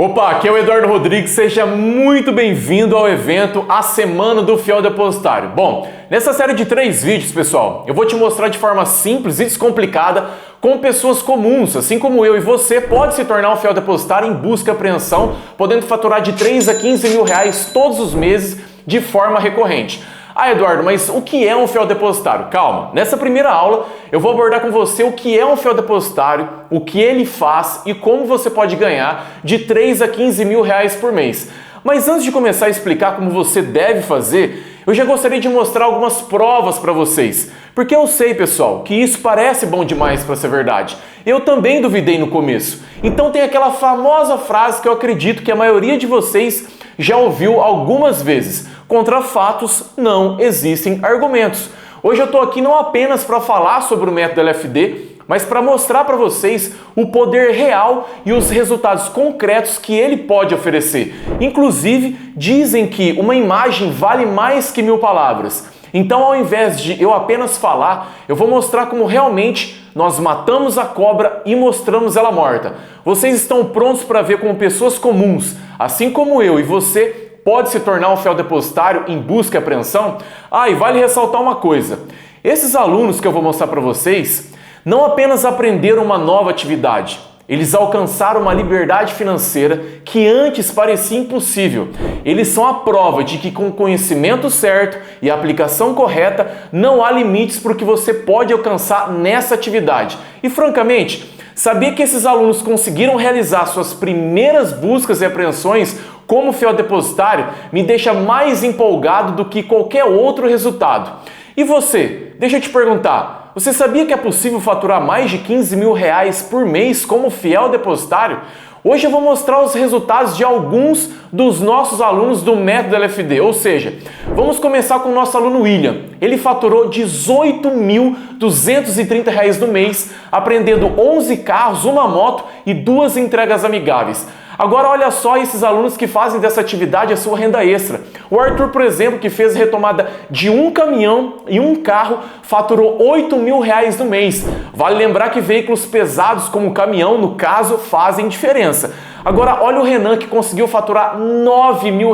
Opa, aqui é o Eduardo Rodrigues, seja muito bem-vindo ao evento A Semana do Fiel Depositário. Bom, nessa série de 3 vídeos, pessoal, eu vou te mostrar de forma simples e descomplicada como pessoas comuns, assim como eu e você, pode se tornar um fiel depositário em busca e apreensão, podendo faturar de 3 a 15 mil reais todos os meses de forma recorrente. Ah, Eduardo, mas o que é um fiel depositário? Calma, nessa primeira aula eu vou abordar com você o que é um fiel depositário, o que ele faz e como você pode ganhar de 3 a 15 mil reais por mês. Mas antes de começar a explicar como você deve fazer, eu já gostaria de mostrar algumas provas para vocês. Porque eu sei, pessoal, que isso parece bom demais para ser verdade. Eu também duvidei no começo. Então tem aquela famosa frase que eu acredito que a maioria de vocês já ouviu algumas vezes. Contra fatos não existem argumentos. Hoje eu estou aqui não apenas para falar sobre o método LFD, mas para mostrar para vocês o poder real e os resultados concretos que ele pode oferecer. Inclusive, dizem que uma imagem vale mais que 1000 palavras. Então, ao invés de eu apenas falar, eu vou mostrar como realmente nós matamos a cobra e mostramos ela morta. Vocês estão prontos para ver como pessoas comuns, assim como eu e você, pode se tornar um fiel depositário em busca e apreensão? Ah, e vale ressaltar uma coisa. Esses alunos que eu vou mostrar para vocês não apenas aprenderam uma nova atividade, eles alcançaram uma liberdade financeira que antes parecia impossível. Eles são a prova de que com o conhecimento certo e a aplicação correta, não há limites para o que você pode alcançar nessa atividade. E francamente, saber que esses alunos conseguiram realizar suas primeiras buscas e apreensões como fiel depositário me deixa mais empolgado do que qualquer outro resultado. E você? Deixa eu te perguntar, você sabia que é possível faturar mais de 15 mil reais por mês como fiel depositário? Hoje eu vou mostrar os resultados de alguns dos nossos alunos do método LFD, ou seja, vamos começar com o nosso aluno William. Ele faturou R$ 18.230 no mês, aprendendo 11 carros, uma moto e 2 entregas amigáveis. Agora olha só esses alunos que fazem dessa atividade a sua renda extra. O Arthur, por exemplo, que fez retomada de um caminhão e um carro, faturou R$ 8 mil no mês. Vale lembrar que veículos pesados como o caminhão, no caso, fazem diferença. Agora olha o Renan, que conseguiu faturar R$ 9 mil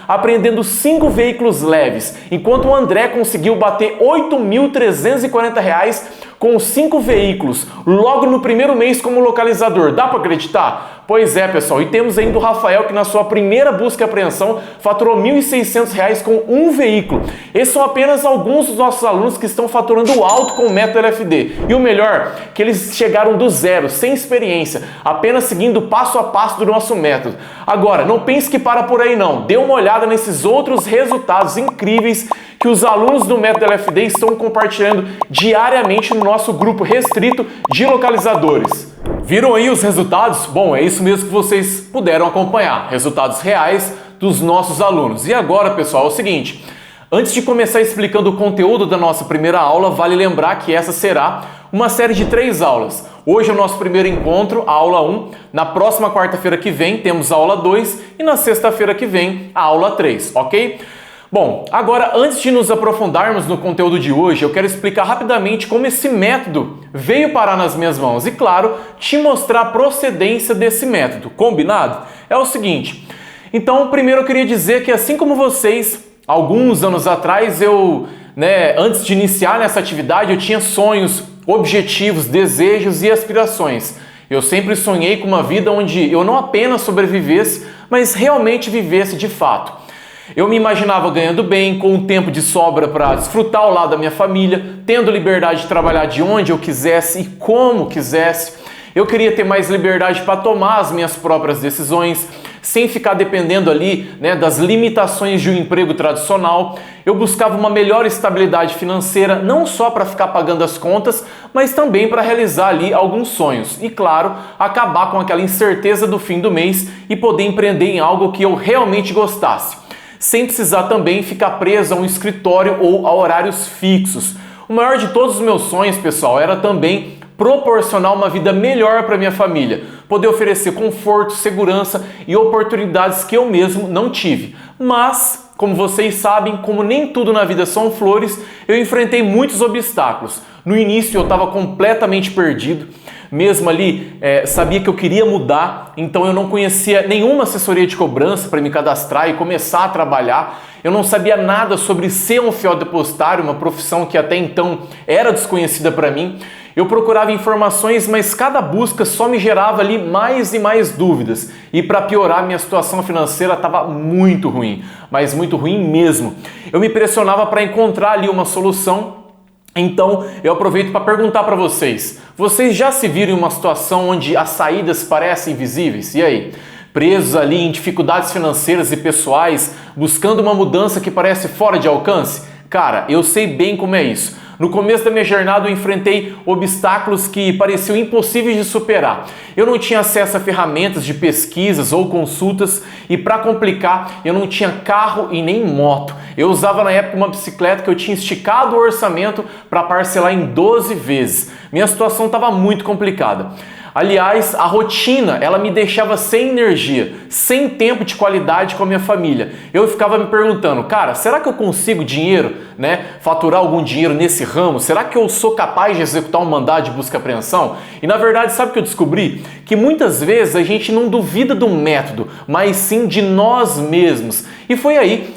aprendendo 5 veículos leves, enquanto o André conseguiu bater R$ 8.340 com 5 veículos, logo no primeiro mês como localizador. Dá para acreditar? Pois é, pessoal. E temos ainda o Rafael, que na sua primeira busca e apreensão faturou R$ 1.600 com um veículo. Esses são apenas alguns dos nossos alunos que estão faturando alto com o método LFD. E o melhor, que eles chegaram do zero, sem experiência, apenas seguindo passo a passo do nosso método. Agora, não pense que para por aí não. Dê uma olhada nesses outros resultados incríveis que os alunos do método LFD estão compartilhando diariamente no nosso grupo restrito de localizadores. Viram aí os resultados? Bom, é isso mesmo que vocês puderam acompanhar, resultados reais dos nossos alunos. E agora, pessoal, é o seguinte, antes de começar explicando o conteúdo da nossa primeira aula, vale lembrar que essa será uma série de 3 aulas. Hoje é o nosso primeiro encontro, a aula 1, na próxima quarta-feira que vem temos a aula 2 e na sexta-feira que vem a aula 3, ok? Bom, agora antes de nos aprofundarmos no conteúdo de hoje, eu quero explicar rapidamente como esse método veio parar nas minhas mãos e, claro, te mostrar a procedência desse método. Combinado? É o seguinte, então primeiro eu queria dizer que assim como vocês, alguns anos atrás antes de iniciar nessa atividade, eu tinha sonhos, objetivos, desejos e aspirações. Eu sempre sonhei com uma vida onde eu não apenas sobrevivesse, mas realmente vivesse de fato. Eu me imaginava ganhando bem, com um tempo de sobra para desfrutar ao lado da minha família, tendo liberdade de trabalhar de onde eu quisesse e como quisesse. Eu queria ter mais liberdade para tomar as minhas próprias decisões, sem ficar dependendo ali, das limitações de um emprego tradicional. Eu buscava uma melhor estabilidade financeira, não só para ficar pagando as contas, mas também para realizar ali alguns sonhos. E claro, acabar com aquela incerteza do fim do mês e poder empreender em algo que eu realmente gostasse, sem precisar também ficar preso a um escritório ou a horários fixos. O maior de todos os meus sonhos, pessoal, era também proporcionar uma vida melhor para minha família, poder oferecer conforto, segurança e oportunidades que eu mesmo não tive. Mas, como vocês sabem, como nem tudo na vida são flores, eu enfrentei muitos obstáculos. No início eu estava completamente perdido, mesmo ali sabia que eu queria mudar, então eu não conhecia nenhuma assessoria de cobrança para me cadastrar e começar a trabalhar. Eu não sabia nada sobre ser um fiel depositário, uma profissão que até então era desconhecida para mim. Eu procurava informações, mas cada busca só me gerava ali mais e mais dúvidas. E para piorar, minha situação financeira estava muito ruim, mas muito ruim mesmo. Eu me pressionava para encontrar ali uma solução. Então eu aproveito para perguntar para vocês: vocês já se viram em uma situação onde as saídas parecem invisíveis? E aí? Presos ali em dificuldades financeiras e pessoais, buscando uma mudança que parece fora de alcance? Cara, eu sei bem como é isso. No começo da minha jornada eu enfrentei obstáculos que pareciam impossíveis de superar. Eu não tinha acesso a ferramentas de pesquisas ou consultas e, para complicar, eu não tinha carro e nem moto. Eu usava na época uma bicicleta que eu tinha esticado o orçamento para parcelar em 12 vezes. Minha situação estava muito complicada. Aliás, a rotina, ela me deixava sem energia, sem tempo de qualidade com a minha família. Eu ficava me perguntando, cara, será que eu consigo dinheiro, faturar algum dinheiro nesse ramo? Será que eu sou capaz de executar um mandado de busca e apreensão? E na verdade, sabe o que eu descobri? Que muitas vezes a gente não duvida do método, mas sim de nós mesmos. E foi aí,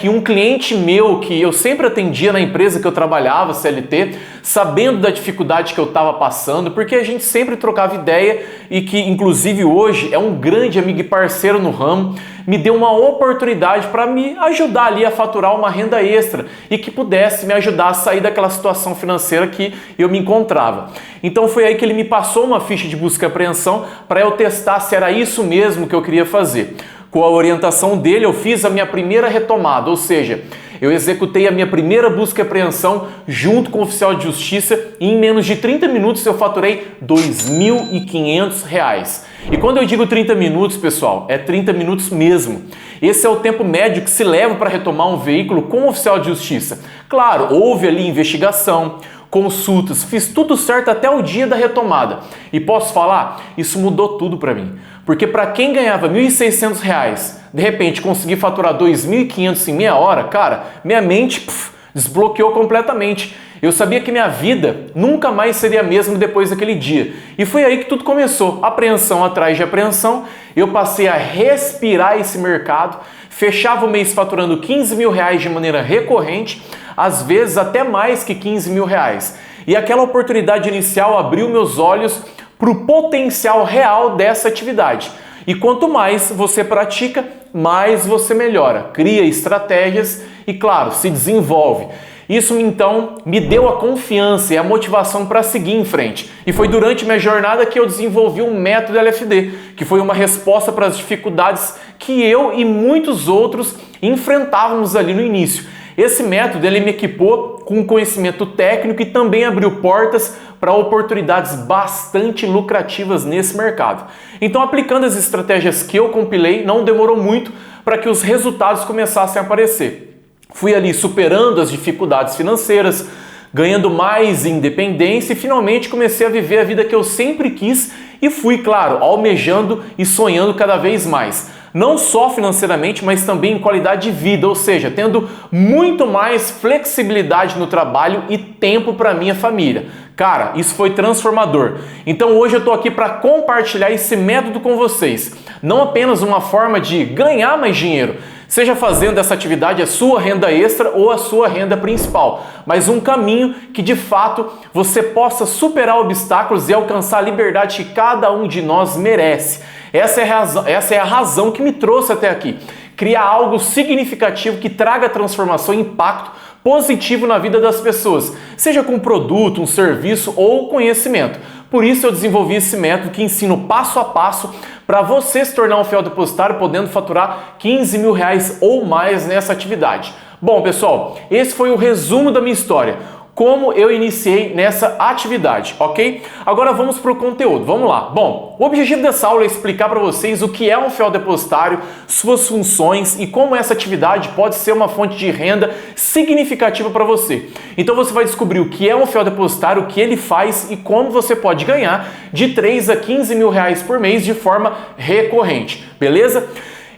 que um cliente meu, que eu sempre atendia na empresa que eu trabalhava, CLT, sabendo da dificuldade que eu estava passando, porque a gente sempre trocava ideia e que, inclusive hoje, é um grande amigo e parceiro no ramo, me deu uma oportunidade para me ajudar ali a faturar uma renda extra e que pudesse me ajudar a sair daquela situação financeira que eu me encontrava. Então foi aí que ele me passou uma ficha de busca e apreensão para eu testar se era isso mesmo que eu queria fazer. Com a orientação dele, eu fiz a minha primeira retomada, ou seja, eu executei a minha primeira busca e apreensão junto com o oficial de justiça e em menos de 30 minutos eu faturei R$ 2.500. E quando eu digo 30 minutos, pessoal, é 30 minutos mesmo. Esse é o tempo médio que se leva para retomar um veículo com o oficial de justiça. Claro, houve ali investigação, consultas, fiz tudo certo até o dia da retomada. E posso falar, isso mudou tudo para mim. Porque para quem ganhava R$ 1.600, de repente conseguir faturar R$ 2.500 em meia hora, cara, minha mente desbloqueou completamente. Eu sabia que minha vida nunca mais seria a mesma depois daquele dia. E foi aí que tudo começou. Apreensão atrás de apreensão. Eu passei a respirar esse mercado. Fechava o mês faturando R$ 15 mil de maneira recorrente, às vezes até mais que R$ 15 mil. E aquela oportunidade inicial abriu meus olhos para o potencial real dessa atividade. E quanto mais você pratica, mais você melhora, cria estratégias e, claro, se desenvolve. Isso então me deu a confiança e a motivação para seguir em frente. E foi durante minha jornada que eu desenvolvi o método LFD, que foi uma resposta para as dificuldades que eu e muitos outros enfrentávamos ali no início. Esse método ele me equipou com conhecimento técnico e também abriu portas para oportunidades bastante lucrativas nesse mercado. Então, aplicando as estratégias que eu compilei, não demorou muito para que os resultados começassem a aparecer. Fui ali superando as dificuldades financeiras, ganhando mais independência e finalmente comecei a viver a vida que eu sempre quis e fui, claro, almejando e sonhando cada vez mais. Não só financeiramente, mas também em qualidade de vida, ou seja, tendo muito mais flexibilidade no trabalho e tempo para minha família. Cara, isso foi transformador. Então hoje eu tô aqui para compartilhar esse método com vocês. Não apenas uma forma de ganhar mais dinheiro, seja fazendo dessa atividade a sua renda extra ou a sua renda principal, mas um caminho que de fato você possa superar obstáculos e alcançar a liberdade que cada um de nós merece. Essa é a razão que me trouxe até aqui. Criar algo significativo que traga transformação e impacto positivo na vida das pessoas, seja com um produto, um serviço ou conhecimento. Por isso eu desenvolvi esse método que ensino passo a passo para você se tornar um fiel depositário podendo faturar R$ 15 mil ou mais nessa atividade. Bom, pessoal, esse foi o resumo da minha história. Como eu iniciei nessa atividade, ok? Agora vamos para o conteúdo, vamos lá. Bom, o objetivo dessa aula é explicar para vocês o que é um fiel depositário, suas funções e como essa atividade pode ser uma fonte de renda significativa para você. Então você vai descobrir o que é um fiel depositário, o que ele faz e como você pode ganhar de 3 a 15 mil reais por mês de forma recorrente, beleza?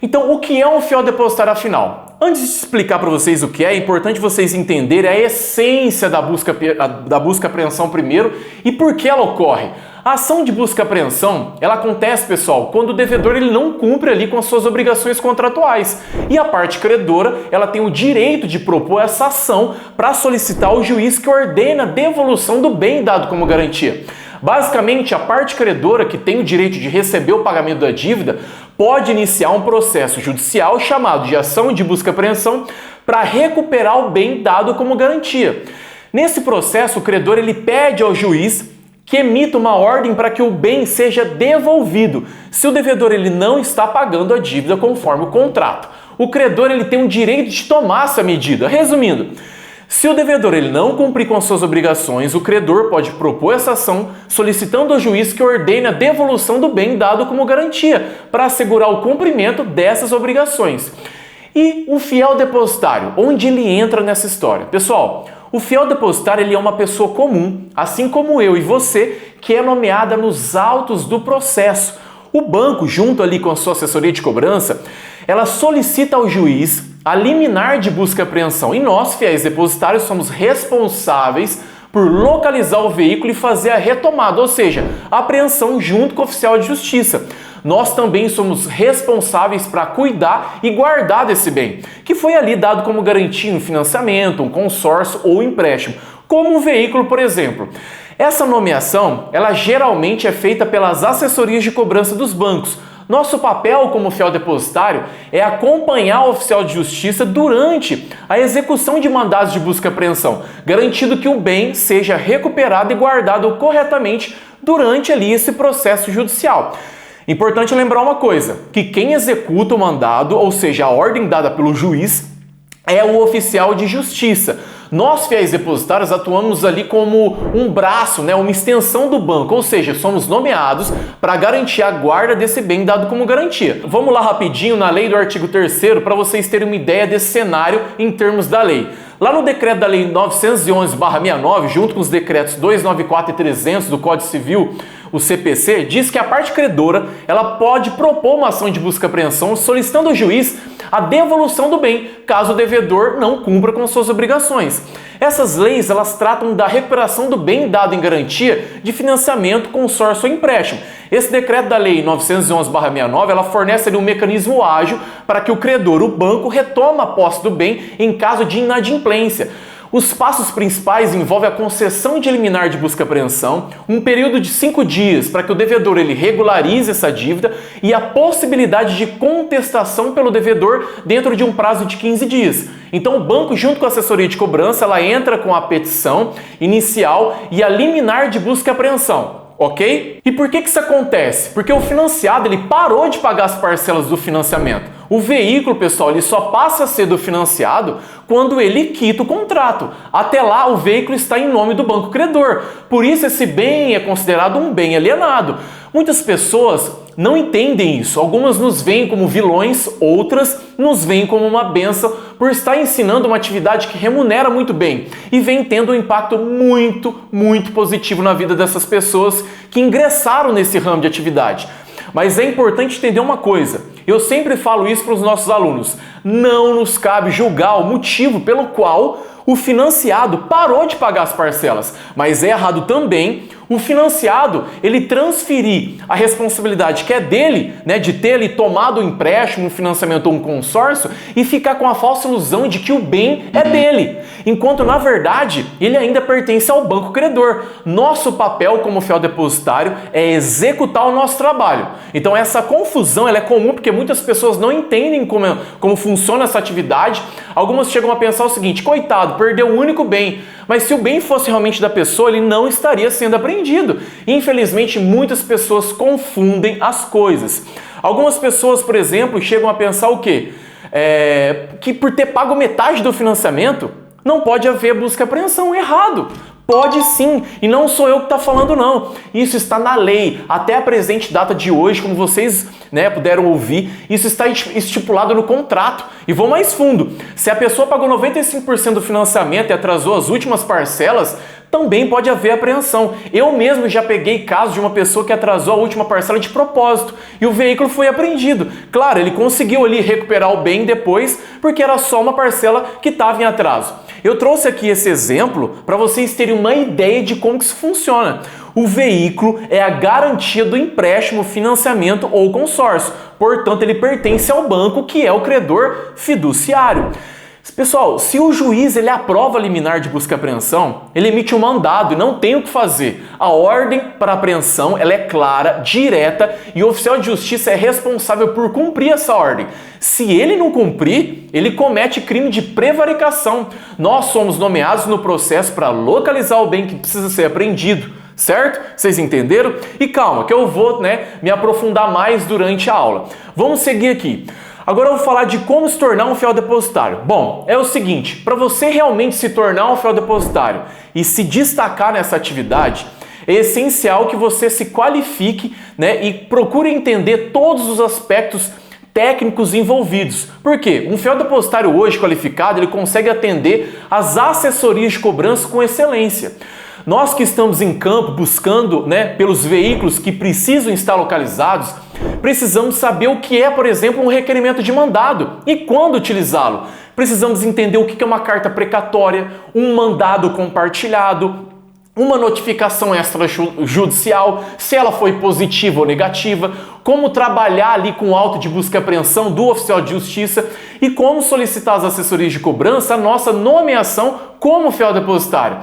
Então, o que é um fiel depositário afinal? Antes de explicar para vocês o que é importante vocês entenderem a essência da busca e apreensão primeiro e por que ela ocorre. A ação de busca e apreensão, ela acontece, pessoal, quando o devedor ele não cumpre ali com as suas obrigações contratuais. E a parte credora, ela tem o direito de propor essa ação para solicitar ao juiz que ordena a devolução do bem dado como garantia. Basicamente, a parte credora, que tem o direito de receber o pagamento da dívida, pode iniciar um processo judicial chamado de ação de busca e apreensão para recuperar o bem dado como garantia. Nesse processo, o credor ele pede ao juiz que emita uma ordem para que o bem seja devolvido, se o devedor ele não está pagando a dívida conforme o contrato. O credor ele tem o direito de tomar essa medida. Resumindo, se o devedor ele não cumprir com as suas obrigações, o credor pode propor essa ação solicitando ao juiz que ordene a devolução do bem dado como garantia para assegurar o cumprimento dessas obrigações. E o fiel depositário, onde ele entra nessa história? Pessoal, o fiel depositário ele é uma pessoa comum, assim como eu e você, que é nomeada nos autos do processo. O banco, junto ali com a sua assessoria de cobrança, ela solicita ao juiz a liminar de busca e apreensão. E nós, fiéis depositários, somos responsáveis por localizar o veículo e fazer a retomada, ou seja, a apreensão junto com o oficial de justiça. Nós também somos responsáveis para cuidar e guardar desse bem, que foi ali dado como garantia em financiamento, um consórcio ou empréstimo, como um veículo, por exemplo. Essa nomeação, ela geralmente é feita pelas assessorias de cobrança dos bancos. Nosso papel como fiel depositário é acompanhar o oficial de justiça durante a execução de mandados de busca e apreensão, garantindo que o bem seja recuperado e guardado corretamente durante ali esse processo judicial. Importante lembrar uma coisa, que quem executa o mandado, ou seja, a ordem dada pelo juiz, é o oficial de justiça. Nós, fiéis depositários, atuamos ali como um braço, uma extensão do banco, ou seja, somos nomeados para garantir a guarda desse bem dado como garantia. Vamos lá rapidinho na lei do artigo 3º para vocês terem uma ideia desse cenário em termos da lei. Lá no decreto da lei 911/69, junto com os decretos 294 e 300 do Código Civil, o CPC, diz que a parte credora ela pode propor uma ação de busca e apreensão solicitando ao juiz a devolução do bem, caso o devedor não cumpra com suas obrigações. Essas leis elas tratam da recuperação do bem dado em garantia de financiamento, consórcio ou empréstimo. Esse decreto da lei 911/69 ela fornece ali um mecanismo ágil para que o credor, o banco, retoma a posse do bem em caso de inadimplência. Os passos principais envolvem a concessão de liminar de busca e apreensão, um período de 5 dias para que o devedor ele regularize essa dívida e a possibilidade de contestação pelo devedor dentro de um prazo de 15 dias. Então o banco, junto com a assessoria de cobrança, ela entra com a petição inicial e a liminar de busca e apreensão. Ok? E por que isso acontece? Porque o financiado ele parou de pagar as parcelas do financiamento. O veículo, pessoal, ele só passa a ser do financiado quando ele quita o contrato. Até lá, o veículo está em nome do banco credor. Por isso, esse bem é considerado um bem alienado. Muitas pessoas não entendem isso. Algumas nos veem como vilões, outras nos veem como uma bênção por estar ensinando uma atividade que remunera muito bem e vem tendo um impacto muito positivo na vida dessas pessoas que ingressaram nesse ramo de atividade. Mas é importante entender uma coisa, eu sempre falo isso para os nossos alunos, não nos cabe julgar o motivo pelo qual o financiado parou de pagar as parcelas, mas é errado também o financiado ele transferir a responsabilidade que é dele, de ter ali tomado um empréstimo, um financiamento ou um consórcio e ficar com a falsa ilusão de que o bem é dele, enquanto na verdade ele ainda pertence ao banco credor. Nosso papel como fiel depositário é executar o nosso trabalho. Então essa confusão ela é comum porque muitas pessoas não entendem como funciona essa atividade. Algumas chegam a pensar o seguinte: coitado, perdeu um único bem. Mas se o bem fosse realmente da pessoa, ele não estaria sendo apreendido. Infelizmente, muitas pessoas confundem as coisas. Algumas pessoas, por exemplo, chegam a pensar o quê? Que por ter pago metade do financiamento, não pode haver busca e apreensão. Errado! Pode sim, e não sou eu que está falando não. Isso está na lei. Até a presente data de hoje, como vocês puderam ouvir, isso está estipulado no contrato. E vou mais fundo. Se a pessoa pagou 95% do financiamento e atrasou as últimas parcelas, também pode haver apreensão. Eu mesmo já peguei casos de uma pessoa que atrasou a última parcela de propósito e o veículo foi apreendido. Claro, ele conseguiu ali recuperar o bem depois, porque era só uma parcela que estava em atraso. Eu trouxe aqui esse exemplo para vocês terem uma ideia de como que isso funciona. O veículo é a garantia do empréstimo, financiamento ou consórcio. Portanto, ele pertence ao banco, que é o credor fiduciário. Pessoal, se o juiz ele aprova a liminar de busca e apreensão, ele emite um mandado e não tem o que fazer. A ordem para apreensão ela é clara, direta e o oficial de justiça é responsável por cumprir essa ordem. Se ele não cumprir, ele comete crime de prevaricação. Nós somos nomeados no processo para localizar o bem que precisa ser apreendido. Certo? Vocês entenderam? E calma, que eu vou me aprofundar mais durante a aula. Vamos seguir aqui. Agora eu vou falar de como se tornar um fiel depositário. Bom, é o seguinte, para você realmente se tornar um fiel depositário e se destacar nessa atividade, é essencial que você se qualifique, e procure entender todos os aspectos técnicos envolvidos. Por quê? Um fiel depositário hoje qualificado, ele consegue atender às assessorias de cobrança com excelência. Nós que estamos em campo buscando pelos veículos que precisam estar localizados, precisamos saber o que é, por exemplo, um requerimento de mandado e quando utilizá-lo. Precisamos entender o que é uma carta precatória, um mandado compartilhado, uma notificação extrajudicial, se ela foi positiva ou negativa, como trabalhar ali com o auto de busca e apreensão do oficial de justiça e como solicitar as assessorias de cobrança a nossa nomeação como fiel depositário.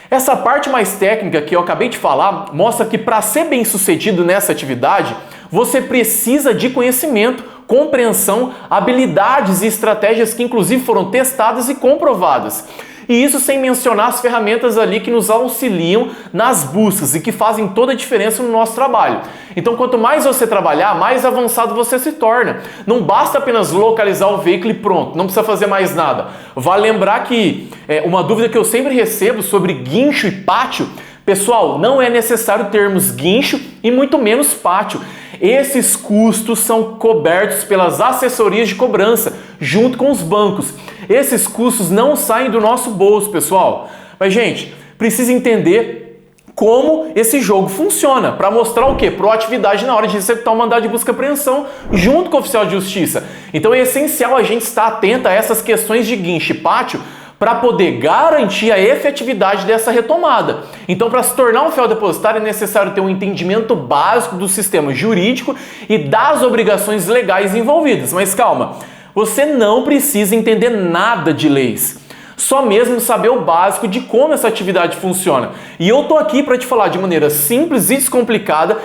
Essa parte mais técnica que eu acabei de falar mostra que para ser bem sucedido nessa atividade, você precisa de conhecimento, compreensão, habilidades e estratégias que inclusive foram testadas e comprovadas. E isso sem mencionar as ferramentas ali que nos auxiliam nas buscas e que fazem toda a diferença no nosso trabalho. Então, quanto mais você trabalhar, mais avançado você se torna. Não basta apenas localizar o veículo e pronto, não precisa fazer mais nada. Vale lembrar que uma dúvida que eu sempre recebo sobre guincho e pátio, pessoal, não é necessário termos guincho e muito menos pátio. Esses custos são cobertos pelas assessorias de cobrança, junto com os bancos. Esses custos não saem do nosso bolso, pessoal. Mas, gente, precisa entender como esse jogo funciona, para mostrar o quê? Proatividade na hora de executar o mandado de busca e apreensão junto com o oficial de justiça. Então é essencial a gente estar atento a essas questões de guincho e pátio para poder garantir a efetividade dessa retomada. Então, para se tornar um fiel depositário, é necessário ter um entendimento básico do sistema jurídico e das obrigações legais envolvidas. Mas calma, você não precisa entender nada de leis. Só mesmo saber o básico de como essa atividade funciona. E eu tô aqui para te falar de maneira simples e descomplicada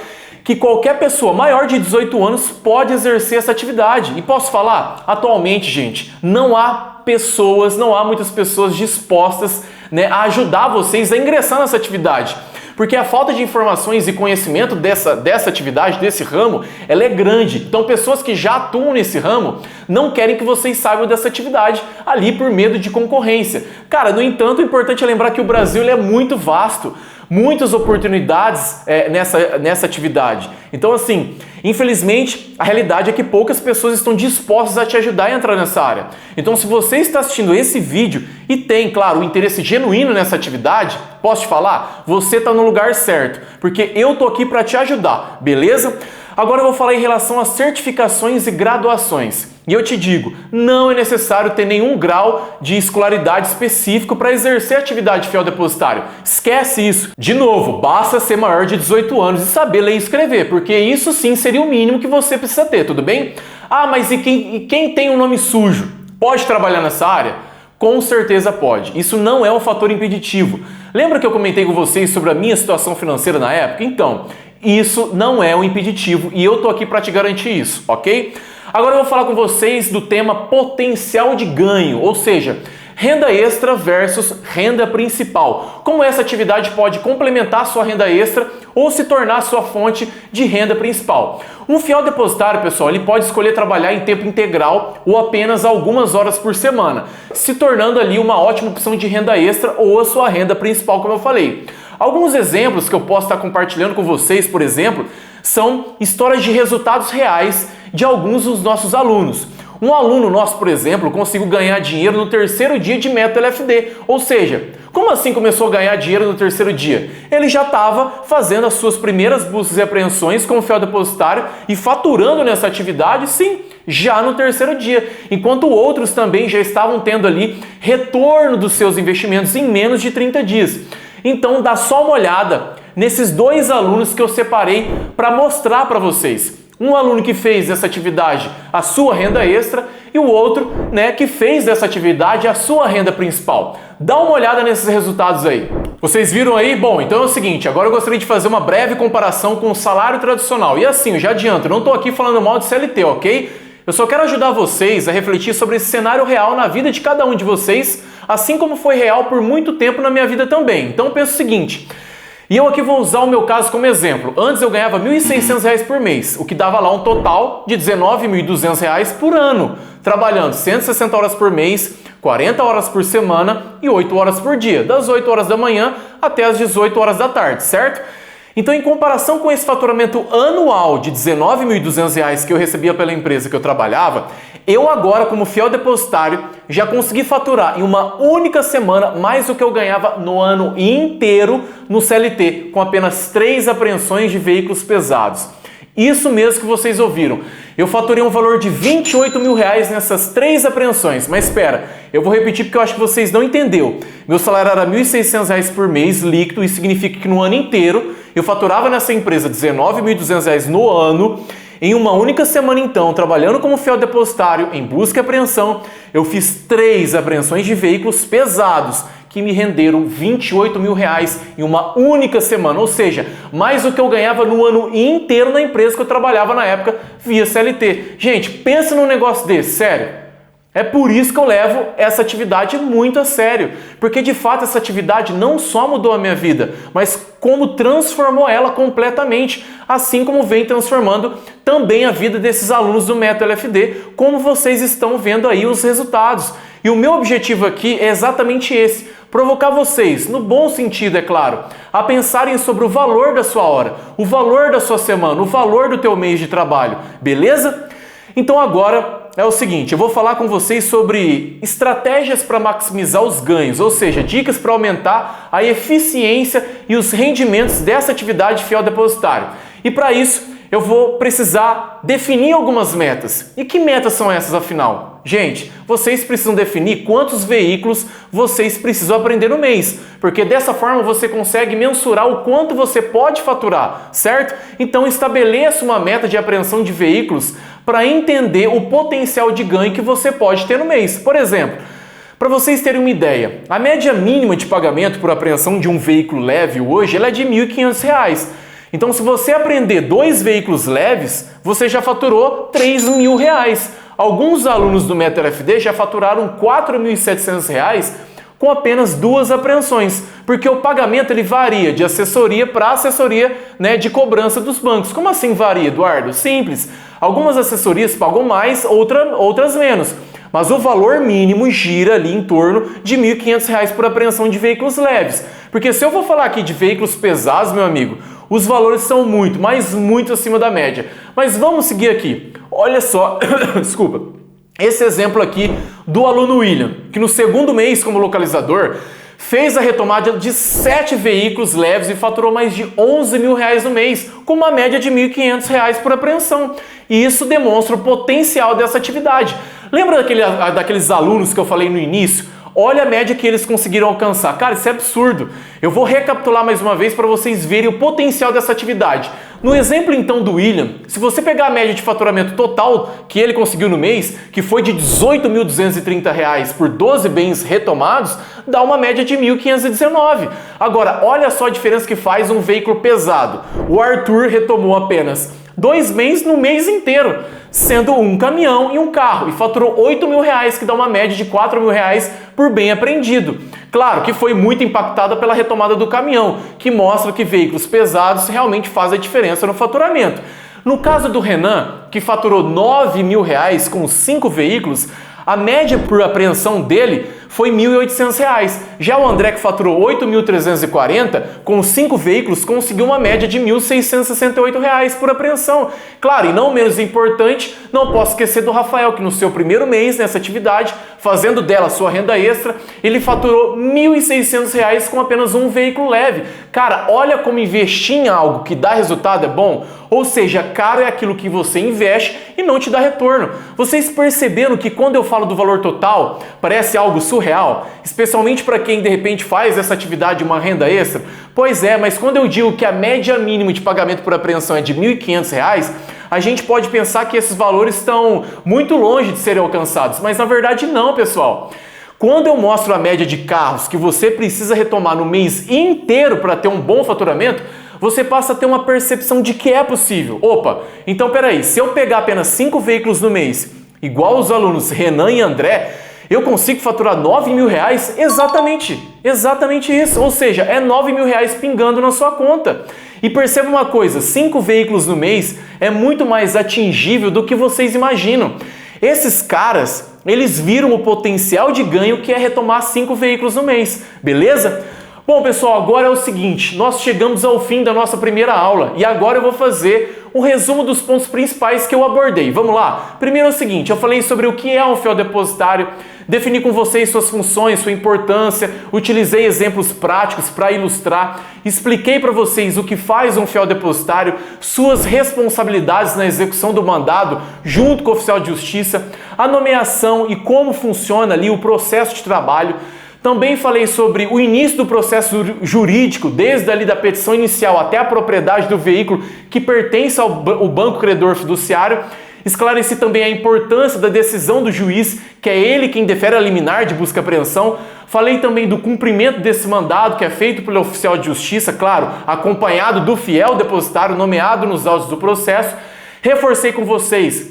que qualquer pessoa maior de 18 anos pode exercer essa atividade. E posso falar? Atualmente, gente, não há muitas pessoas dispostas a ajudar vocês a ingressar nessa atividade. Porque a falta de informações e conhecimento dessa atividade, desse ramo, ela é grande. Então pessoas que já atuam nesse ramo não querem que vocês saibam dessa atividade ali por medo de concorrência. Cara, no entanto, o importante é lembrar que o Brasil ele é muito vasto. Muitas oportunidades nessa atividade. Então, assim, infelizmente, a realidade é que poucas pessoas estão dispostas a te ajudar a entrar nessa área. Então, se você está assistindo esse vídeo e tem, claro, um interesse genuíno nessa atividade, posso te falar? Você está no lugar certo, porque eu tô aqui para te ajudar, beleza? Agora eu vou falar em relação às certificações e graduações. E eu te digo, não é necessário ter nenhum grau de escolaridade específico para exercer a atividade fiel depositário. Esquece isso. De novo, basta ser maior de 18 anos e saber ler e escrever, porque isso sim seria o mínimo que você precisa ter, tudo bem? Ah, mas e quem tem um nome sujo? Pode trabalhar nessa área? Com certeza pode. Isso não é um fator impeditivo. Lembra que eu comentei com vocês sobre a minha situação financeira na época? Então, isso não é um impeditivo e eu tô aqui para te garantir isso, ok? Agora eu vou falar com vocês do tema potencial de ganho, ou seja, renda extra versus renda principal. Como essa atividade pode complementar sua renda extra ou se tornar sua fonte de renda principal. Um fiel depositário, pessoal, ele pode escolher trabalhar em tempo integral ou apenas algumas horas por semana, se tornando ali uma ótima opção de renda extra ou a sua renda principal, como eu falei. Alguns exemplos que eu posso estar compartilhando com vocês, por exemplo, são histórias de resultados reais de alguns dos nossos alunos. Um aluno nosso, por exemplo, conseguiu ganhar dinheiro no terceiro dia de método LFD. Ou seja, como assim começou a ganhar dinheiro no terceiro dia? Ele já estava fazendo as suas primeiras buscas e apreensões como fiel depositário e faturando nessa atividade, sim, já no terceiro dia. Enquanto outros também já estavam tendo ali retorno dos seus investimentos em menos de 30 dias. Então dá só uma olhada, nesses dois alunos que eu separei para mostrar para vocês. Um aluno que fez dessa atividade a sua renda extra e o outro, que fez dessa atividade a sua renda principal. Dá uma olhada nesses resultados aí. Vocês viram aí? Bom, então é o seguinte, agora eu gostaria de fazer uma breve comparação com o salário tradicional. E assim, eu já adianto, eu não estou aqui falando mal de CLT, ok? Eu só quero ajudar vocês a refletir sobre esse cenário real na vida de cada um de vocês, assim como foi real por muito tempo na minha vida também. Então pensa o seguinte, e eu aqui vou usar o meu caso como exemplo. Antes eu ganhava R$ 1.600 por mês, o que dava lá um total de R$ 19.200 por ano, trabalhando 160 horas por mês, 40 horas por semana e 8 horas por dia, das 8 horas da manhã até as 18 horas da tarde, certo? Então, em comparação com esse faturamento anual de R$ 19.200 que eu recebia pela empresa que eu trabalhava, eu agora, como fiel depositário, já consegui faturar em uma única semana mais do que eu ganhava no ano inteiro no CLT, com apenas 3 apreensões de veículos pesados. Isso mesmo que vocês ouviram. Eu faturei um valor de R$ 28 mil nessas 3 apreensões. Mas espera, eu vou repetir porque eu acho que vocês não entenderam. Meu salário era R$ 1.600 por mês líquido, isso significa que no ano inteiro eu faturava nessa empresa R$ 19.200 no ano. Em uma única semana, então, trabalhando como fiel depositário em busca e apreensão, eu fiz 3 apreensões de veículos pesados que me renderam R$ 28 mil em uma única semana, ou seja, mais do que eu ganhava no ano inteiro na empresa que eu trabalhava na época via CLT. Gente, pensa num negócio desse, sério. É por isso que eu levo essa atividade muito a sério, porque de fato essa atividade não só mudou a minha vida, mas como transformou ela completamente, assim como vem transformando também a vida desses alunos do Método LFD, como vocês estão vendo aí os resultados. E o meu objetivo aqui é exatamente esse, provocar vocês, no bom sentido, é claro, a pensarem sobre o valor da sua hora, o valor da sua semana, o valor do teu mês de trabalho, beleza? Então agora é o seguinte, eu vou falar com vocês sobre estratégias para maximizar os ganhos, ou seja, dicas para aumentar a eficiência e os rendimentos dessa atividade fiel depositário. E para isso, eu vou precisar definir algumas metas. E que metas são essas, afinal? Gente, vocês precisam definir quantos veículos vocês precisam aprender no mês, porque dessa forma você consegue mensurar o quanto você pode faturar, certo? Então estabeleça uma meta de apreensão de veículos para entender o potencial de ganho que você pode ter no mês. Por exemplo, para vocês terem uma ideia, a média mínima de pagamento por apreensão de um veículo leve hoje ela é de R$ 1.500. Então, se você apreender 2 veículos leves, você já faturou R$ 3.000. Alguns alunos do Método LFD já faturaram R$ 4.700 com apenas 2 apreensões, porque o pagamento ele varia de assessoria para assessoria, de cobrança dos bancos. Como assim varia, Eduardo? Simples. Algumas assessorias pagam mais, outras menos. Mas o valor mínimo gira ali em torno de R$ 1.500 por apreensão de veículos leves. Porque se eu vou falar aqui de veículos pesados, meu amigo, os valores são muito, mas muito acima da média. Mas vamos seguir aqui. Olha só, desculpa, esse exemplo aqui do aluno William, que no segundo mês como localizador, fez a retomada de 7 veículos leves e faturou mais de R$ 11 mil no mês, com uma média de R$ 1.500 por apreensão. E isso demonstra o potencial dessa atividade. Lembra daqueles alunos que eu falei no início? Olha a média que eles conseguiram alcançar. Cara, isso é absurdo. Eu vou recapitular mais uma vez para vocês verem o potencial dessa atividade. No exemplo então do William, se você pegar a média de faturamento total que ele conseguiu no mês, que foi de R$ 18.230 por 12 bens retomados, dá uma média de R$ 1.519. Agora, olha só a diferença que faz um veículo pesado. O Arthur retomou apenas 2 bens no mês inteiro, sendo um caminhão e um carro, e faturou R$ 8 mil, que dá uma média de R$ 4 mil por bem apreendido. Claro que foi muito impactada pela retomada do caminhão, que mostra que veículos pesados realmente fazem a diferença no faturamento. No caso do Renan, que faturou R$ 9 mil com 5 veículos, a média por apreensão dele foi R$ 1.800. Já o André, que faturou R$ 8.340, com 5 veículos, conseguiu uma média de R$ 1.668 por apreensão. Claro, e não menos importante, não posso esquecer do Rafael, que no seu primeiro mês nessa atividade, fazendo dela sua renda extra, ele faturou R$ 1.600 com apenas um veículo leve. Cara, olha como investir em algo que dá resultado é bom. Ou seja, caro é aquilo que você investe e não te dá retorno. Vocês perceberam que quando eu falo do valor total, parece algo surreal? surreal? Especialmente para quem de repente faz essa atividade uma renda extra? Pois é, mas quando eu digo que a média mínima de pagamento por apreensão é de R$ 1.500, a gente pode pensar que esses valores estão muito longe de serem alcançados, mas na verdade não, pessoal. Quando eu mostro a média de carros que você precisa retomar no mês inteiro para ter um bom faturamento, você passa a ter uma percepção de que é possível. Opa, então peraí, se eu pegar apenas 5 veículos no mês, igual os alunos Renan e André, eu consigo faturar R$ 9.000? Exatamente isso. Ou seja, é R$ 9.000 pingando na sua conta. E perceba uma coisa, 5 veículos no mês é muito mais atingível do que vocês imaginam. Esses caras, eles viram o potencial de ganho que é retomar 5 veículos no mês, beleza? Bom, pessoal, agora é o seguinte, nós chegamos ao fim da nossa primeira aula e agora eu vou fazer um resumo dos pontos principais que eu abordei. Vamos lá? Primeiro é o seguinte, eu falei sobre o que é um fiel depositário, defini com vocês suas funções, sua importância, utilizei exemplos práticos para ilustrar, expliquei para vocês o que faz um fiel depositário, suas responsabilidades na execução do mandado junto com o oficial de justiça, a nomeação e como funciona ali o processo de trabalho. Também falei sobre o início do processo jurídico, desde ali da petição inicial até a propriedade do veículo que pertence ao banco credor fiduciário. Esclareci também a importância da decisão do juiz, que é ele quem defere a liminar de busca e apreensão. Falei também do cumprimento desse mandado, que é feito pelo oficial de justiça, claro, acompanhado do fiel depositário nomeado nos autos do processo. Reforcei com vocês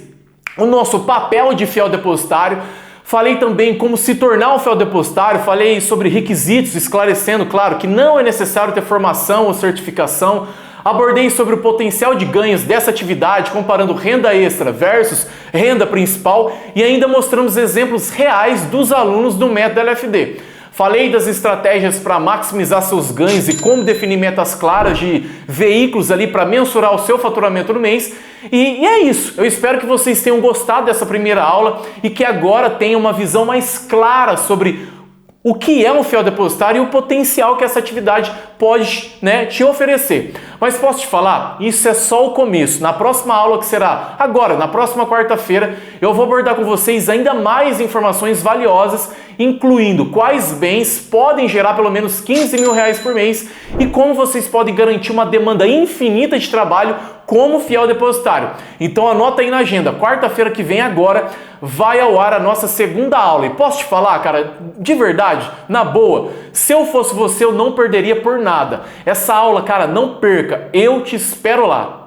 o nosso papel de fiel depositário. Falei também como se tornar um fiel depositário, falei sobre requisitos, esclarecendo, claro, que não é necessário ter formação ou certificação. Abordei sobre o potencial de ganhos dessa atividade, comparando renda extra versus renda principal e ainda mostramos exemplos reais dos alunos do método LFD. Falei das estratégias para maximizar seus ganhos e como definir metas claras de veículos ali para mensurar o seu faturamento no mês. E é isso. Eu espero que vocês tenham gostado dessa primeira aula e que agora tenham uma visão mais clara sobre o que é um fiel depositário e o potencial que essa atividade pode, te oferecer. Mas posso te falar, isso é só o começo. Na próxima aula, que será agora, na próxima quarta-feira, eu vou abordar com vocês ainda mais informações valiosas, incluindo quais bens podem gerar pelo menos R$ 15.000 por mês e como vocês podem garantir uma demanda infinita de trabalho como fiel depositário. Então anota aí na agenda, quarta-feira que vem agora vai ao ar a nossa segunda aula. E posso te falar, cara, de verdade, na boa, se eu fosse você eu não perderia por nada. Essa aula, cara, não perca, eu te espero lá.